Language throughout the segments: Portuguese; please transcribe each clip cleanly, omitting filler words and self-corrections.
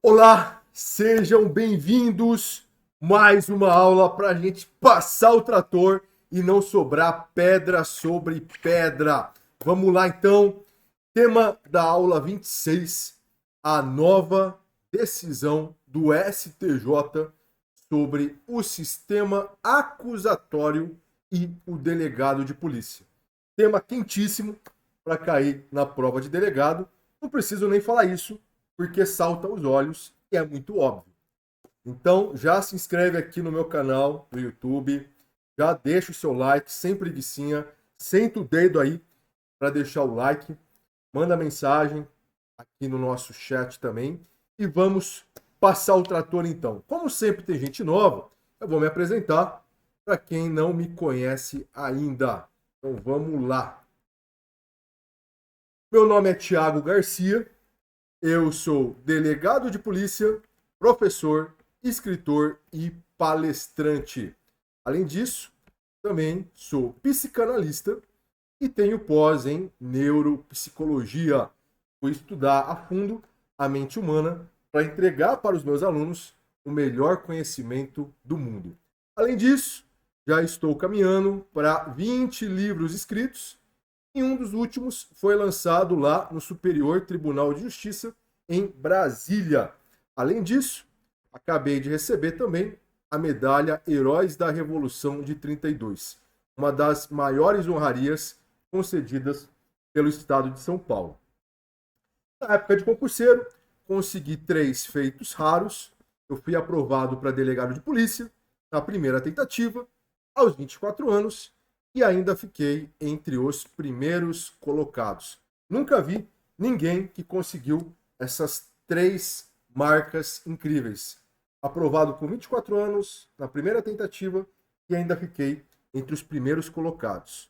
Olá, sejam bem-vindos. Mais uma aula para a gente passar o trator e não sobrar pedra sobre pedra. Vamos lá então. Tema da aula 26, a nova decisão do STJ sobre o sistema acusatório e o delegado de polícia. Tema quentíssimo para cair na prova de delegado. Não preciso nem falar isso, porque salta aos olhos e é muito óbvio. Então, já se inscreve aqui no meu canal do YouTube, já deixa o seu like, sem preguicinha, senta o dedo aí para deixar o like, manda mensagem aqui no nosso chat também e vamos passar o trator então. Como sempre tem gente nova, eu vou me apresentar para quem não me conhece ainda. Então vamos lá. Meu nome é Thiago Garcia. Eu sou delegado de polícia, professor, escritor e palestrante. Além disso, também sou psicanalista e tenho pós em neuropsicologia. Fui estudar a fundo a mente humana para entregar para os meus alunos o melhor conhecimento do mundo. Além disso, já estou caminhando para 20 livros escritos. E um dos últimos foi lançado lá no Superior Tribunal de Justiça, em Brasília. Além disso, acabei de receber também a medalha Heróis da Revolução de 32, uma das maiores honrarias concedidas pelo Estado de São Paulo. Na época de concurseiro, consegui 3 feitos raros. Eu fui aprovado para delegado de polícia na primeira tentativa, aos 24 anos, e ainda fiquei entre os primeiros colocados. Nunca vi ninguém que conseguiu essas 3 marcas incríveis. Aprovado com 24 anos, na primeira tentativa, e ainda fiquei entre os primeiros colocados.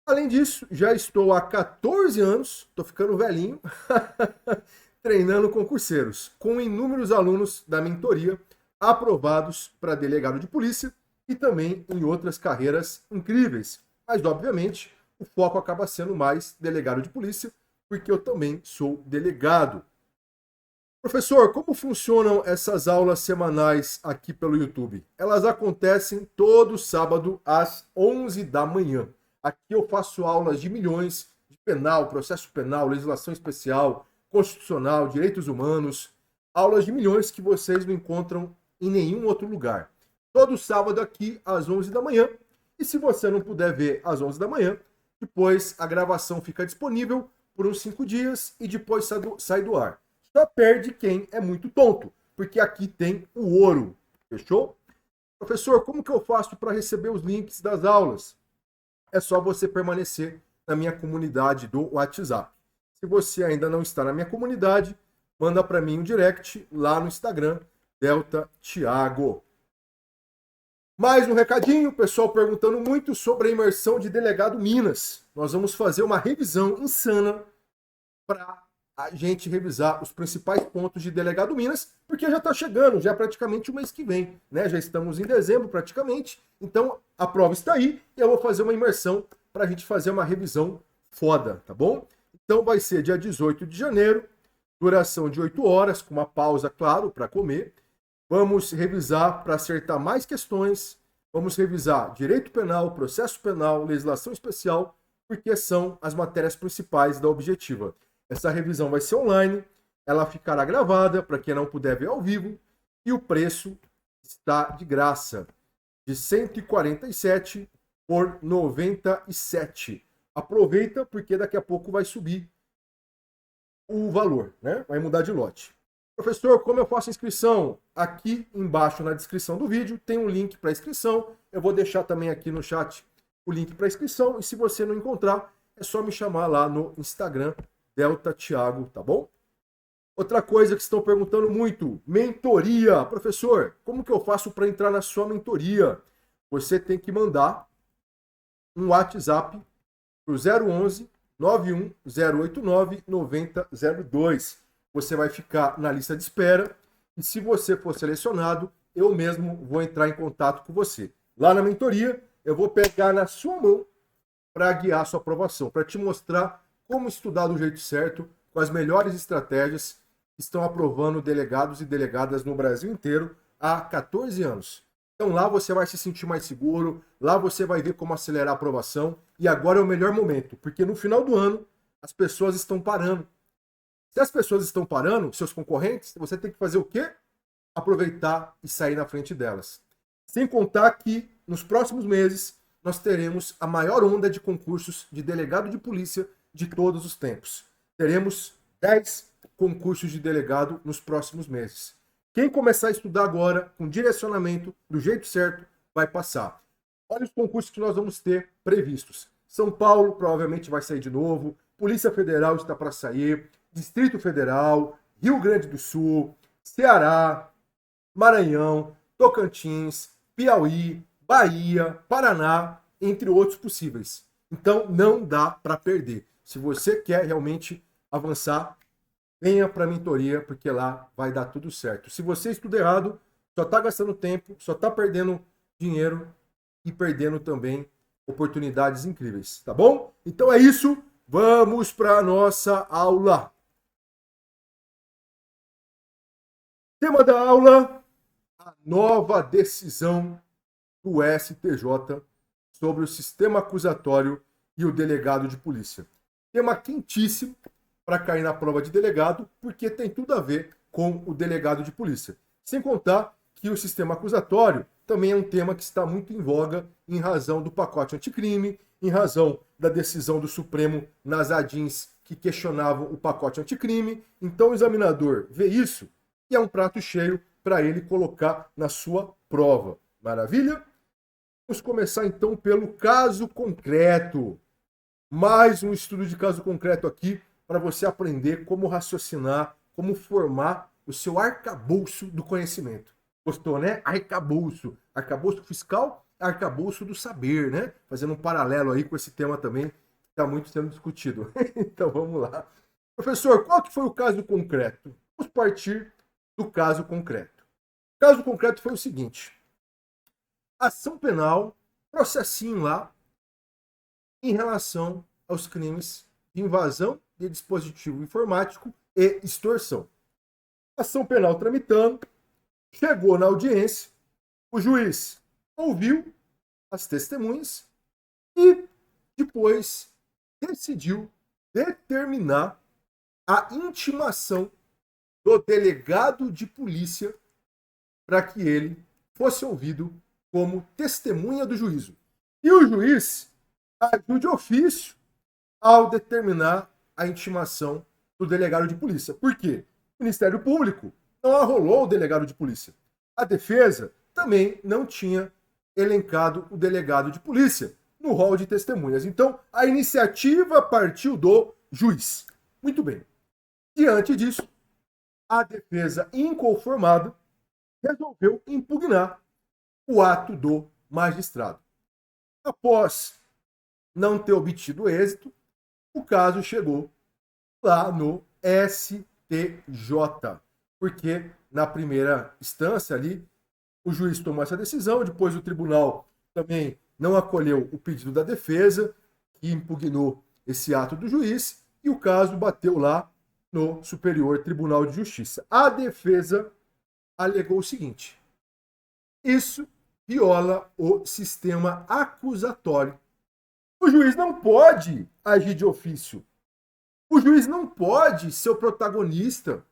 Além disso, já estou há 14 anos, estou ficando velhinho, treinando concurseiros, com inúmeros alunos da mentoria aprovados para delegado de polícia, e também em outras carreiras incríveis. Mas, obviamente, o foco acaba sendo mais delegado de polícia, porque eu também sou delegado. Professor, como funcionam essas aulas semanais aqui pelo YouTube? Elas acontecem todo sábado às 11 da manhã. Aqui eu faço aulas de milhões de penal, processo penal, legislação especial, constitucional, direitos humanos. Aulas de milhões que vocês não encontram em nenhum outro lugar. Todo sábado aqui às 11 da manhã. E se você não puder ver às 11 da manhã, depois a gravação fica disponível por uns 5 dias e depois sai do ar. Só perde quem é muito tonto, porque aqui tem o ouro. Fechou? Professor, como que eu faço para receber os links das aulas? É só você permanecer na minha comunidade do WhatsApp. Se você ainda não está na minha comunidade, manda para mim um direct lá no Instagram, Delta Thiago. Mais um recadinho, pessoal perguntando muito sobre a imersão de Delegado Minas. Nós vamos fazer uma revisão insana para a gente revisar os principais pontos de Delegado Minas, porque já está chegando, já é praticamente o mês que vem, né? Já estamos em dezembro praticamente, então a prova está aí e eu vou fazer uma imersão para a gente fazer uma revisão foda, tá bom? Então vai ser dia 18 de janeiro, duração de 8 horas, com uma pausa, claro, para comer. Vamos revisar para acertar mais questões. Vamos revisar direito penal, processo penal, legislação especial, porque são as matérias principais da objetiva. Essa revisão vai ser online, ela ficará gravada para quem não puder ver ao vivo, e o preço está de graça, de R$ 147 por R$ 97. Aproveita, porque daqui a pouco vai subir o valor, né? Vai mudar de lote. Professor, como eu faço inscrição? Aqui embaixo na descrição do vídeo tem um link para inscrição. Eu vou deixar também aqui no chat o link para inscrição. E se você não encontrar, é só me chamar lá no Instagram, Delta Thiago, tá bom? Outra coisa que estão perguntando muito, mentoria. Professor, como que eu faço para entrar na sua mentoria? Você tem que mandar um WhatsApp para o 011 91089 9002. Você vai ficar na lista de espera e se você for selecionado, eu mesmo vou entrar em contato com você. Lá na mentoria, eu vou pegar na sua mão para guiar a sua aprovação, para te mostrar como estudar do jeito certo, com as melhores estratégias estão aprovando delegados e delegadas no Brasil inteiro há 14 anos. Então lá você vai se sentir mais seguro, lá você vai ver como acelerar a aprovação, e agora é o melhor momento, porque no final do ano as pessoas estão parando. Se as pessoas estão parando, seus concorrentes, você tem que fazer o quê? Aproveitar e sair na frente delas. Sem contar que nos próximos meses nós teremos a maior onda de concursos de delegado de polícia de todos os tempos. Teremos 10 concursos de delegado nos próximos meses. Quem começar a estudar agora, com direcionamento, do jeito certo, vai passar. Olha os concursos que nós vamos ter previstos. São Paulo provavelmente vai sair de novo, Polícia Federal está para sair, Distrito Federal, Rio Grande do Sul, Ceará, Maranhão, Tocantins, Piauí, Bahia, Paraná, entre outros possíveis. Então não dá para perder. Se você quer realmente avançar, venha para a mentoria, porque lá vai dar tudo certo. Se você estuda errado, só está gastando tempo, só está perdendo dinheiro e perdendo também oportunidades incríveis, tá bom? Então é isso, vamos para a nossa aula. Tema da aula: a nova decisão do STJ sobre o sistema acusatório e o delegado de polícia. Tema quentíssimo para cair na prova de delegado, porque tem tudo a ver com o delegado de polícia. Sem contar que o sistema acusatório também é um tema que está muito em voga em razão do pacote anticrime, em razão da decisão do Supremo nas ADINs que questionavam o pacote anticrime. Então o examinador vê isso e é um prato cheio para ele colocar na sua prova. Maravilha? Vamos começar então pelo caso concreto. Mais um estudo de caso concreto aqui para você aprender como raciocinar, como formar o seu arcabouço do conhecimento. Gostou, né? Arcabouço. Arcabouço fiscal, arcabouço do saber, né? Fazendo um paralelo aí com esse tema também que está muito sendo discutido. Então vamos lá. Professor, qual que foi o caso concreto? Vamos partir do caso concreto. O caso concreto foi o seguinte: ação penal, processinho lá, em relação aos crimes de invasão de dispositivo informático e extorsão. Ação penal tramitando, chegou na audiência, o juiz ouviu as testemunhas e depois decidiu determinar a intimação do delegado de polícia para que ele fosse ouvido como testemunha do juízo. E o juiz agiu de ofício ao determinar a intimação do delegado de polícia. Por quê? O Ministério Público não arrolou o delegado de polícia. A defesa também não tinha elencado o delegado de polícia no rol de testemunhas. Então, a iniciativa partiu do juiz. Muito bem. Diante disso, a defesa inconformada resolveu impugnar o ato do magistrado. Após não ter obtido êxito, o caso chegou lá no STJ, porque na primeira instância ali, o juiz tomou essa decisão, depois o tribunal também não acolheu o pedido da defesa, que impugnou esse ato do juiz, e o caso bateu lá no Superior Tribunal de Justiça. A defesa alegou o seguinte: isso viola o sistema acusatório. O juiz não pode agir de ofício. O juiz não pode ser o protagonista.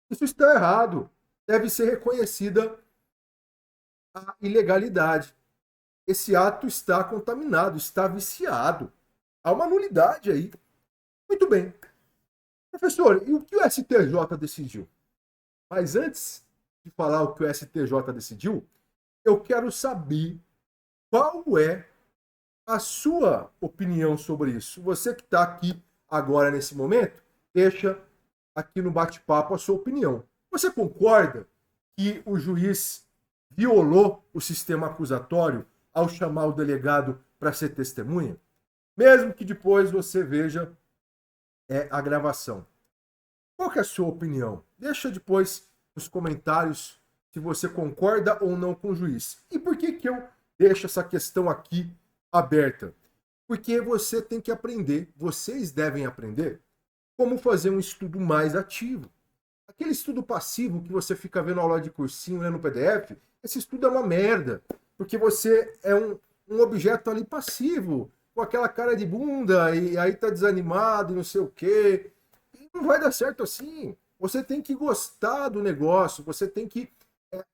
Isso está errado. Deve ser reconhecida a ilegalidade. Esse ato está contaminado, está viciado. Há uma nulidade aí. Muito bem. Professor, e o que o STJ decidiu? Mas antes de falar o que o STJ decidiu, eu quero saber qual é a sua opinião sobre isso. Você que está aqui agora nesse momento, deixa aqui no bate-papo a sua opinião. Você concorda que o juiz violou o sistema acusatório ao chamar o delegado para ser testemunha? Mesmo que depois você veja a gravação. Qual que é a sua opinião? Deixa depois nos comentários se você concorda ou não com o juiz. E por que que eu deixo essa questão aqui aberta? Porque você tem que aprender, vocês devem aprender como fazer um estudo mais ativo. Aquele estudo passivo que você fica vendo aula de cursinho, lendo PDF, esse estudo é uma merda, porque você é um objeto ali passivo, com aquela cara de bunda, e aí tá desanimado e não sei o quê. E não vai dar certo assim. Você tem que gostar do negócio, você tem que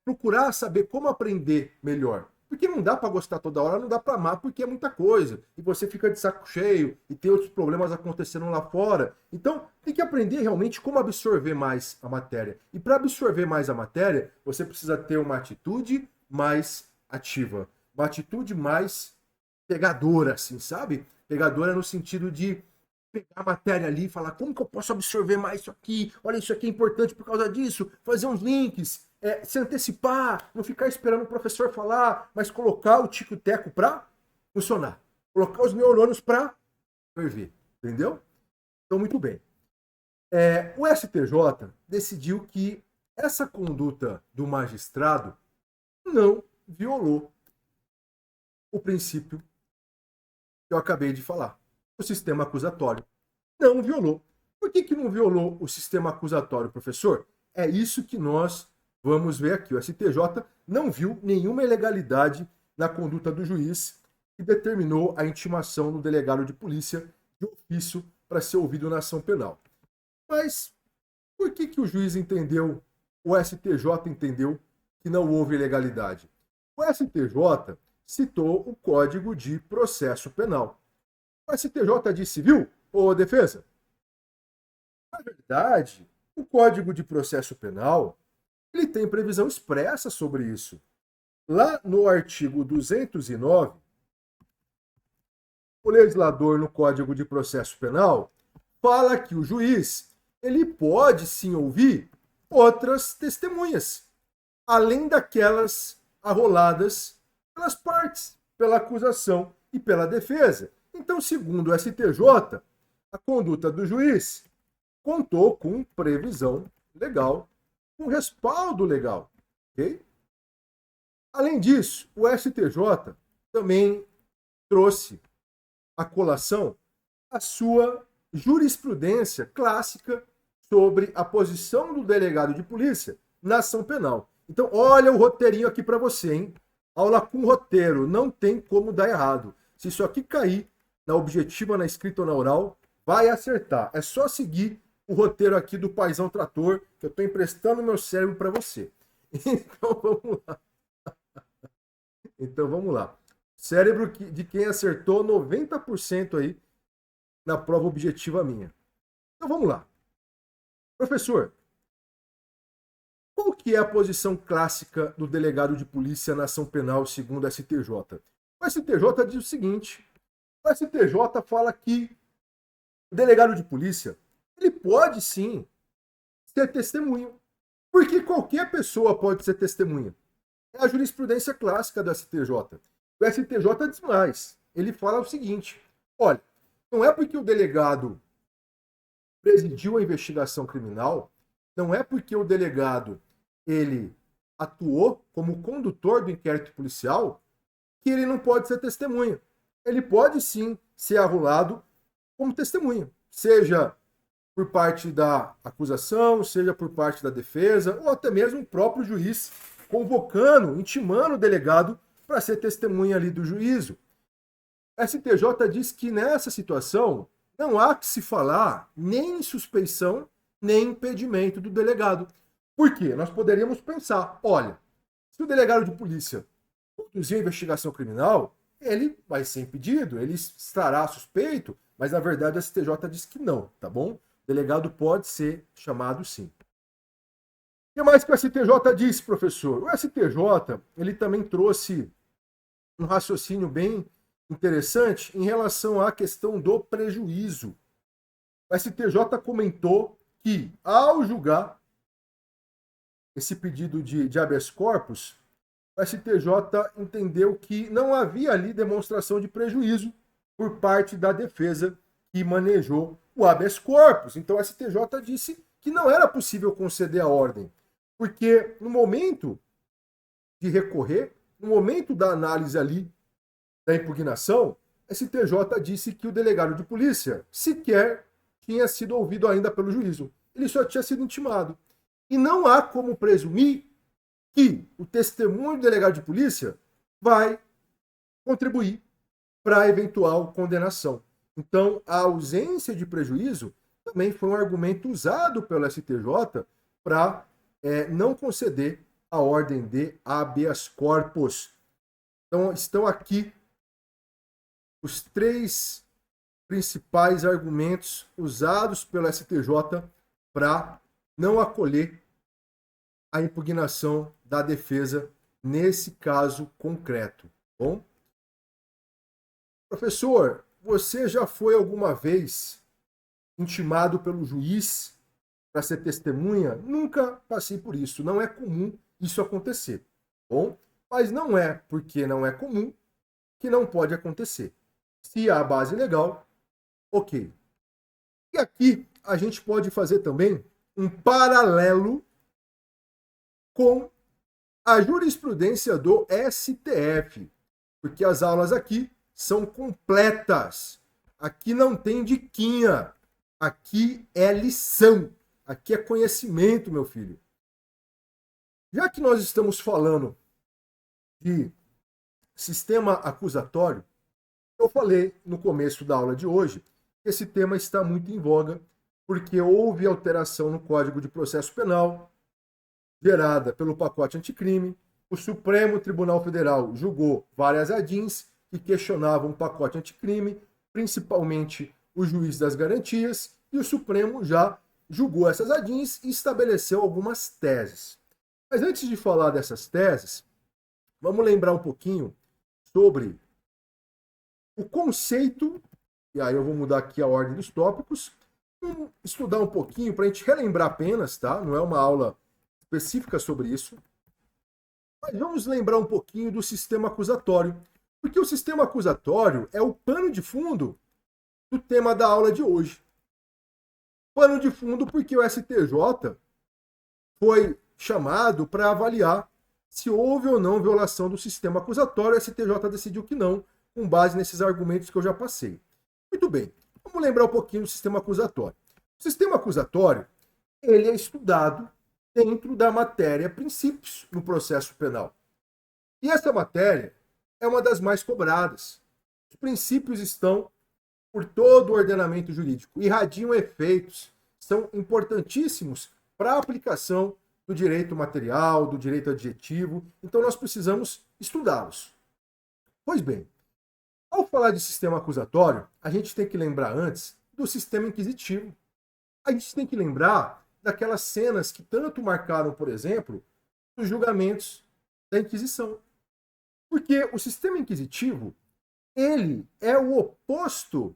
procurar saber como aprender melhor. Porque não dá para gostar toda hora, não dá para amar, porque é muita coisa. E você fica de saco cheio e tem outros problemas acontecendo lá fora. Então, tem que aprender realmente como absorver mais a matéria. E para absorver mais a matéria, você precisa ter uma atitude mais ativa. Uma atitude mais pegadora, assim, sabe? Pegadora no sentido de pegar a matéria ali e falar como que eu posso absorver mais isso aqui, olha, isso aqui é importante por causa disso, fazer uns links, se antecipar, não ficar esperando o professor falar, mas colocar o tico e teco para funcionar, colocar os neurônios para ferver, entendeu? Então, muito bem. O STJ decidiu que essa conduta do magistrado não violou o princípio que eu acabei de falar. O sistema acusatório não violou. Por que não violou o sistema acusatório, professor? É isso que nós vamos ver aqui. O STJ não viu nenhuma ilegalidade na conduta do juiz que determinou a intimação do delegado de polícia de ofício para ser ouvido na ação penal. Mas por que o juiz entendeu, o STJ entendeu que não houve ilegalidade? O STJ citou o Código de Processo Penal. O STJ disse, viu, ô defesa? Na verdade, o Código de Processo Penal ele tem previsão expressa sobre isso. Lá no artigo 209, o legislador no Código de Processo Penal fala que o juiz ele pode sim ouvir outras testemunhas, além daquelas arroladas pelas partes, pela acusação e pela defesa. Então, segundo o STJ, a conduta do juiz contou com previsão legal, com respaldo legal. Okay? Além disso, o STJ também trouxe à colação a sua jurisprudência clássica sobre a posição do delegado de polícia na ação penal. Então, olha o roteirinho aqui para você, hein? Aula com roteiro, não tem como dar errado. Se isso aqui cair na objetiva, na escrita ou na oral, vai acertar. É só seguir o roteiro aqui do Paizão Trator, que eu estou emprestando meu cérebro para você. Então vamos lá. Então vamos lá. Cérebro de quem acertou 90% aí na prova objetiva minha. Então vamos lá. Professor, qual que é a posição clássica do delegado de polícia na ação penal segundo a STJ? O STJ diz o seguinte: o STJ fala que o delegado de polícia ele pode sim ser testemunha, porque qualquer pessoa pode ser testemunha. É a jurisprudência clássica do STJ. O STJ diz mais. Ele fala o seguinte: olha, não é porque o delegado presidiu a investigação criminal, não é porque o delegado ele atuou como condutor do inquérito policial que ele não pode ser testemunha. Ele pode sim ser arrolado como testemunha, seja por parte da acusação, seja por parte da defesa, ou até mesmo o próprio juiz convocando, intimando o delegado para ser testemunha ali do juízo. A STJ diz que nessa situação não há que se falar nem em suspeição, nem em impedimento do delegado. Por quê? Nós poderíamos pensar, olha, se o delegado de polícia conduzir a investigação criminal, ele vai ser impedido, ele estará suspeito, mas na verdade a STJ diz que não, tá bom? O delegado pode ser chamado sim. O que mais que o STJ disse, professor? O STJ ele também trouxe um raciocínio bem interessante em relação à questão do prejuízo. O STJ comentou que, ao julgar esse pedido de habeas corpus, o STJ entendeu que não havia ali demonstração de prejuízo por parte da defesa que manejou o habeas corpus. Então o STJ disse que não era possível conceder a ordem, porque no momento de recorrer, no momento da análise ali da impugnação, a STJ disse que o delegado de polícia sequer tinha sido ouvido ainda pelo juízo. Ele só tinha sido intimado. E não há como presumir que o testemunho do delegado de polícia vai contribuir para a eventual condenação. Então, a ausência de prejuízo também foi um argumento usado pelo STJ para não conceder a ordem de habeas corpus. Então, estão aqui os 3 principais argumentos usados pelo STJ para não acolher a impugnação da defesa nesse caso concreto. Bom? Professor, você já foi alguma vez intimado pelo juiz para ser testemunha? Nunca passei por isso. Não é comum isso acontecer. Bom, mas não é porque não é comum que não pode acontecer. Se há base legal, ok. E aqui a gente pode fazer também um paralelo com a jurisprudência do STF, porque as aulas aqui são completas. Aqui não tem diquinha. Aqui é lição. Aqui é conhecimento, meu filho. Já que nós estamos falando de sistema acusatório, eu falei no começo da aula de hoje que esse tema está muito em voga porque houve alteração no Código de Processo Penal gerada pelo pacote anticrime. O Supremo Tribunal Federal julgou várias ADINs que questionavam o pacote anticrime, principalmente o juiz das garantias, e o Supremo já julgou essas ADINs e estabeleceu algumas teses. Mas antes de falar dessas teses, vamos lembrar um pouquinho sobre o conceito, e aí eu vou mudar aqui a ordem dos tópicos, estudar um pouquinho para a gente relembrar apenas, tá? Não é uma aula específica sobre isso, mas vamos lembrar um pouquinho do sistema acusatório, porque o sistema acusatório é o pano de fundo do tema da aula de hoje. Pano de fundo porque o STJ foi chamado para avaliar se houve ou não violação do sistema acusatório. O STJ decidiu que não, com base nesses argumentos que eu já passei. Muito bem, vamos lembrar um pouquinho do sistema acusatório. O sistema acusatório, ele é estudado dentro da matéria princípios no processo penal. E essa matéria é uma das mais cobradas. Os princípios estão por todo o ordenamento jurídico, irradiam efeitos, são importantíssimos para a aplicação do direito material, do direito adjetivo, então nós precisamos estudá-los. Pois bem, ao falar de sistema acusatório, a gente tem que lembrar antes do sistema inquisitivo. A gente tem que lembrar daquelas cenas que tanto marcaram, por exemplo, os julgamentos da Inquisição. Porque o sistema inquisitivo, ele é o oposto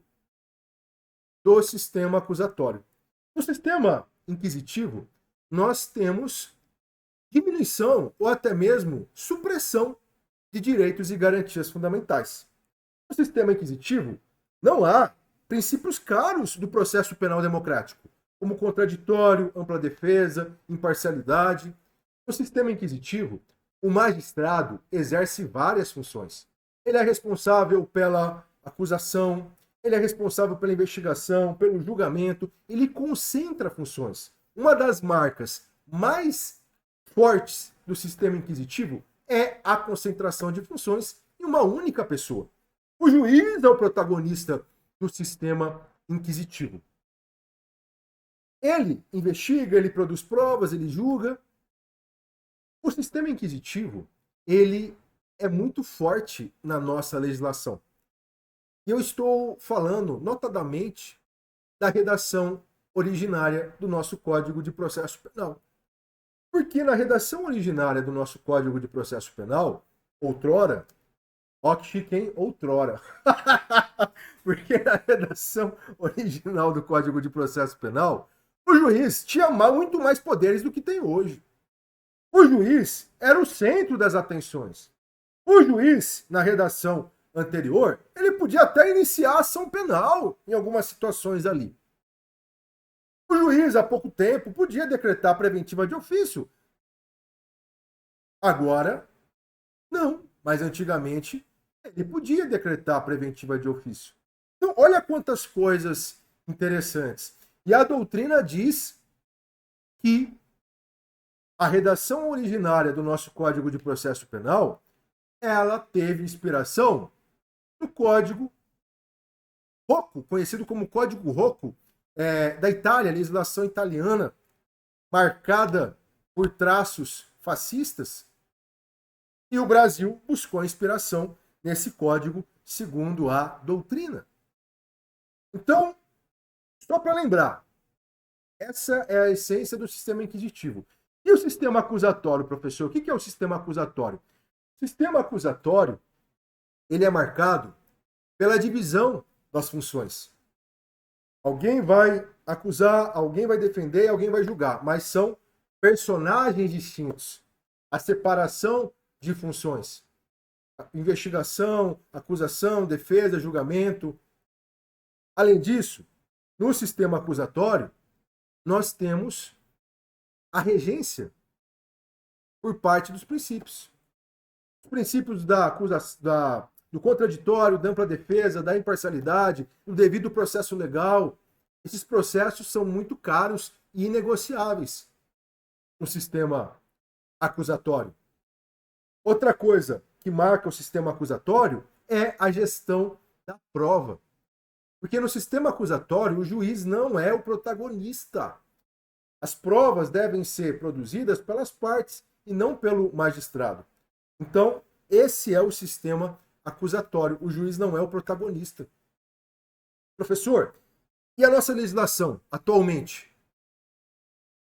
do sistema acusatório. No sistema inquisitivo, nós temos diminuição ou até mesmo supressão de direitos e garantias fundamentais. No sistema inquisitivo, não há princípios caros do processo penal democrático, como contraditório, ampla defesa, imparcialidade. No sistema inquisitivo, o magistrado exerce várias funções. Ele é responsável pela acusação, ele é responsável pela investigação, pelo julgamento, ele concentra funções. Uma das marcas mais fortes do sistema inquisitivo é a concentração de funções em uma única pessoa. O juiz é o protagonista do sistema inquisitivo. Ele investiga, ele produz provas, ele julga. O sistema inquisitivo, ele é muito forte na nossa legislação. E eu estou falando, notadamente, da redação originária do nosso Código de Processo Penal. Porque na redação originária do nosso Código de Processo Penal, outrora, ó que chique, hein? Outrora. Porque na redação original do Código de Processo Penal, o juiz tinha muito mais poderes do que tem hoje. O juiz era o centro das atenções. O juiz, na redação anterior, ele podia até iniciar ação penal em algumas situações ali. O juiz, há pouco tempo, podia decretar preventiva de ofício. Agora, não. Mas antigamente, ele podia decretar preventiva de ofício. Então, olha quantas coisas interessantes. E a doutrina diz que a redação originária do nosso Código de Processo Penal, ela teve inspiração no Código Rocco, conhecido como Código Rocco, da Itália, a legislação italiana, marcada por traços fascistas, e o Brasil buscou a inspiração nesse código segundo a doutrina. Então, só para lembrar, essa é a essência do sistema inquisitivo. E o sistema acusatório, professor? O que é o sistema acusatório? O sistema acusatório, ele é marcado pela divisão das funções. Alguém vai acusar, alguém vai defender, alguém vai julgar, mas são personagens distintos. A separação de funções. Investigação, acusação, defesa, julgamento. Além disso, no sistema acusatório, nós temos a regência por parte dos princípios. Os princípios do contraditório, da ampla defesa, da imparcialidade, do devido processo legal. Esses processos são muito caros e inegociáveis no sistema acusatório. Outra coisa que marca o sistema acusatório é a gestão da prova. Porque no sistema acusatório, o juiz não é o protagonista. As provas devem ser produzidas pelas partes e não pelo magistrado. Então, esse é o sistema acusatório. O juiz não é o protagonista. Professor, e a nossa legislação atualmente?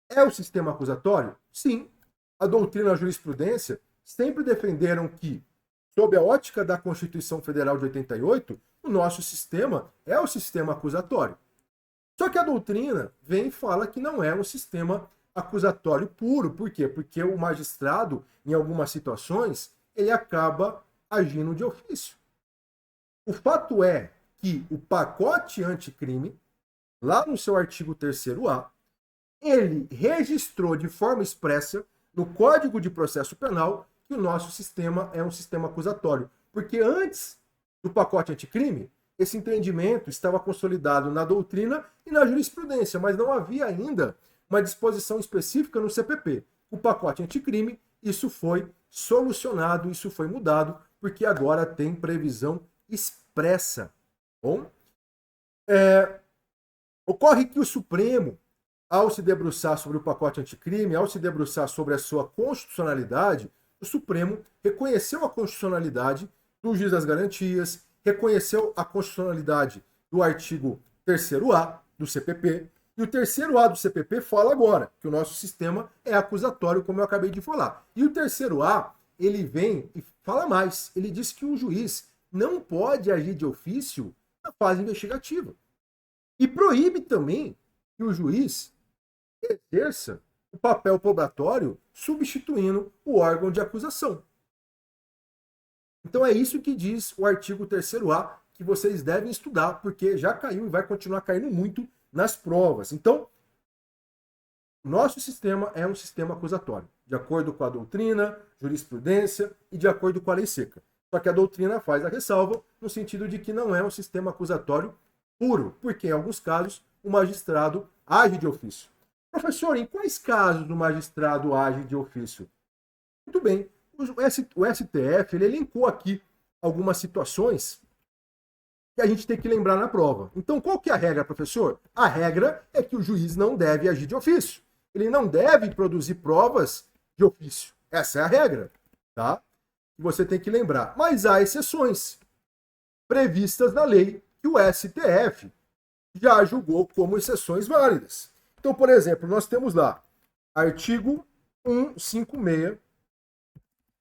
É o sistema acusatório? Sim. A doutrina e a jurisprudência sempre defenderam que, sob a ótica da Constituição Federal de 88, o nosso sistema é o sistema acusatório. Só que a doutrina vem e fala que não é um sistema acusatório puro. Por quê? Porque o magistrado, em algumas situações, ele acaba agindo de ofício. O fato é que o pacote anticrime, lá no seu artigo 3º-A, ele registrou de forma expressa no Código de Processo Penal que o nosso sistema é um sistema acusatório. Porque antes do pacote anticrime, esse entendimento estava consolidado na doutrina e na jurisprudência, mas não havia ainda uma disposição específica no CPP. O pacote anticrime, isso foi solucionado, isso foi mudado, porque agora tem previsão expressa. Bom, ocorre que o Supremo, ao se debruçar sobre o pacote anticrime, ao se debruçar sobre a sua constitucionalidade, o Supremo reconheceu a constitucionalidade do juiz das garantias, reconheceu a constitucionalidade do artigo 3º-A do CPP, e o 3º-A do CPP fala agora que o nosso sistema é acusatório, como eu acabei de falar. E o 3º-A, ele vem e fala mais. Ele diz que o juiz não pode agir de ofício na fase investigativa. E proíbe também que o juiz exerça o papel probatório substituindo o órgão de acusação. Então é isso que diz o artigo 3º-A, que vocês devem estudar, porque já caiu e vai continuar caindo muito nas provas. Então, nosso sistema é um sistema acusatório, de acordo com a doutrina, jurisprudência e de acordo com a lei seca. Só que a doutrina faz a ressalva no sentido de que não é um sistema acusatório puro, porque em alguns casos o magistrado age de ofício. Professor, em quais casos o magistrado age de ofício? Muito bem, o STF ele elencou aqui algumas situações que a gente tem que lembrar na prova. Então, qual que é a regra, professor? A regra é que o juiz não deve agir de ofício. Ele não deve produzir provas de ofício. Essa é a regra, tá? Você tem que lembrar. Mas há exceções previstas na lei que o STF já julgou como exceções válidas. Então, por exemplo, nós temos lá artigo 156,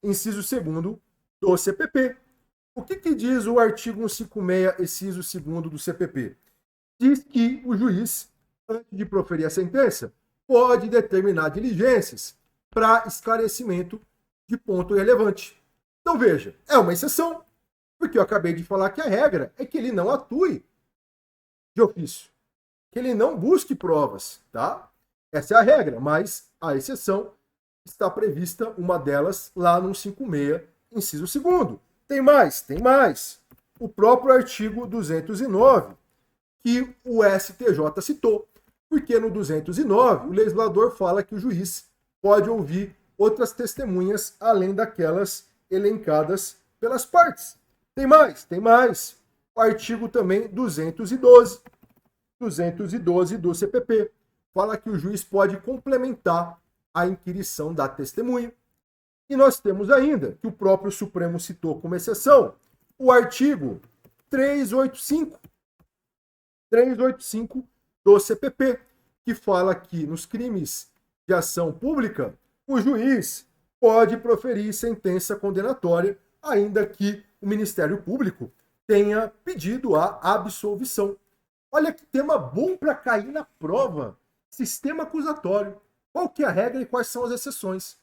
inciso 2º do CPP. O que diz o artigo 156, inciso 2º do CPP? Diz que o juiz, antes de proferir a sentença, pode determinar diligências para esclarecimento de ponto relevante. Então, veja, é uma exceção, porque eu acabei de falar que a regra é que ele não atue de ofício, que ele não busque provas, tá? Essa é a regra, mas a exceção está prevista, uma delas, lá no 156, inciso 2º. Tem mais? Tem mais. O próprio artigo 209, que o STJ citou. Porque no 209, o legislador fala que o juiz pode ouvir outras testemunhas além daquelas elencadas pelas partes. Tem mais. O artigo também 212 do CPP fala que o juiz pode complementar a inquirição da testemunha. E nós temos ainda, que o próprio Supremo citou como exceção, o artigo 385 do CPP, que fala que nos crimes de ação pública, o juiz pode proferir sentença condenatória, ainda que o Ministério Público tenha pedido a absolvição. Olha que tema bom para cair na prova. Sistema acusatório. Qual que é a regra e quais são as exceções?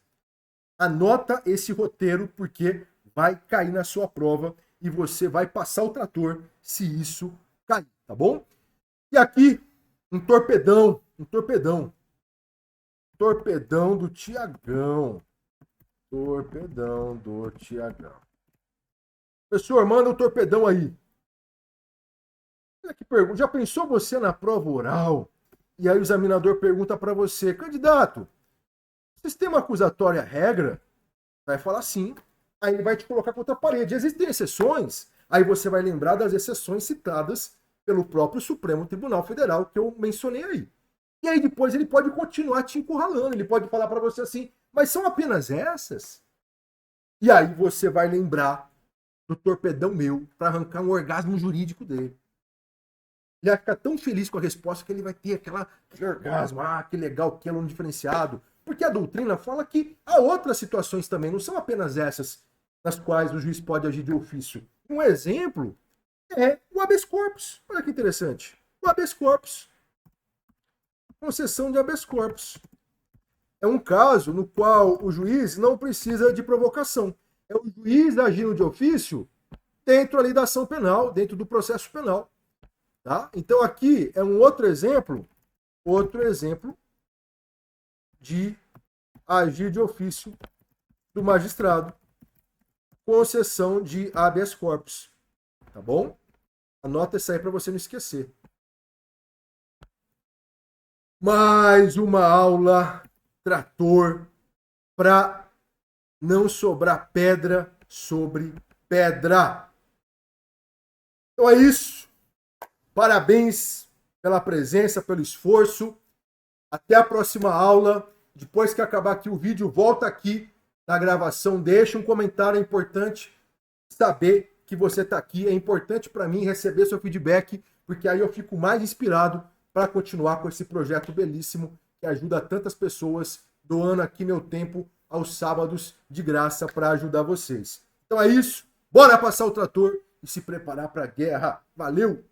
Anota esse roteiro porque vai cair na sua prova e você vai passar o trator se isso cair, tá bom? E aqui, um torpedão do Tiagão. Professor, manda o torpedão aí. Olha que pergunta. Já pensou você na prova oral? E aí o examinador pergunta para você, candidato, sistema acusatório é regra? Vai falar sim. Aí ele vai te colocar contra a parede. Existem exceções? Aí você vai lembrar das exceções citadas pelo próprio Supremo Tribunal Federal que eu mencionei aí. E aí depois ele pode continuar te encurralando. Ele pode falar para você assim, mas são apenas essas? E aí você vai lembrar do torpedão meu para arrancar um orgasmo jurídico dele. Ele vai ficar tão feliz com a resposta que ele vai ter aquele orgasmo. Ah, que legal, que aluno diferenciado. Porque a doutrina fala que há outras situações também, não são apenas essas nas quais o juiz pode agir de ofício. Um exemplo é o habeas corpus. Olha que interessante. O habeas corpus. Concessão de habeas corpus. É um caso no qual o juiz não precisa de provocação. É o juiz agindo de ofício dentro ali da ação penal, dentro do processo penal. Tá? Então aqui é um outro exemplo de agir de ofício do magistrado, concessão de habeas corpus. Tá bom? Anota isso aí para você não esquecer. Mais uma aula trator para não sobrar pedra sobre pedra. Então é isso. Parabéns pela presença, pelo esforço. Até a próxima aula. Depois que acabar aqui o vídeo, volta aqui na gravação. Deixa um comentário, é importante saber que você está aqui. É importante para mim receber seu feedback, porque aí eu fico mais inspirado para continuar com esse projeto belíssimo que ajuda tantas pessoas, doando aqui meu tempo aos sábados de graça para ajudar vocês. Então é isso. Bora passar o trator e se preparar para a guerra. Valeu!